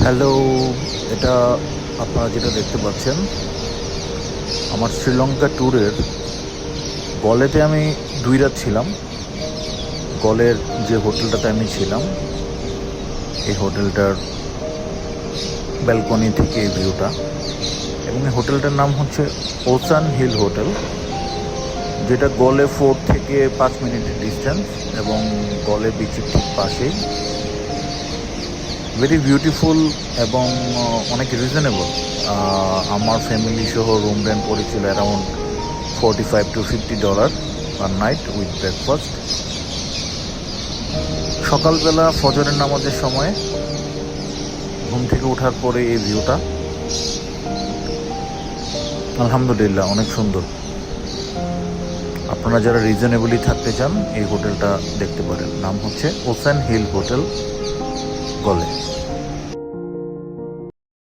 Hello, এটা আপনারা যেটা দেখতে পাচ্ছেন আমার শ্রীলঙ্কা ট্যুরের গলেতে আমি 2 রাত ছিলাম। গলের যে হোটেলটাতে আমি ছিলাম এই হোটেলটার ব্যালকনি থেকে এই ভিউটা, এবং এই হোটেলটার নাম হচ্ছে ওসান হিল হোটেল, যেটা গলে ফোর্ট থেকে 5 মিনিটের ডিস্টেন্স এবং গলে বিচের ঠিক পাশেই। ভেরি বিউটিফুল এবং অনেক রিজনেবল। আমার ফ্যামিলি সহ রুম রেন্ট পড়েছিল around $45 to $50 per night with breakfast. সকালবেলা ফজরের নামাজের সময় ঘুম থেকে ওঠার পরে এই ভিউটা আলহামদুলিল্লাহ অনেক সুন্দর। আপনারা যারা রিজনেবলি থাকতে চান এই হোটেলটা দেখতে পারেন। নাম হচ্ছে ওসান হিল হোটেল, গলে।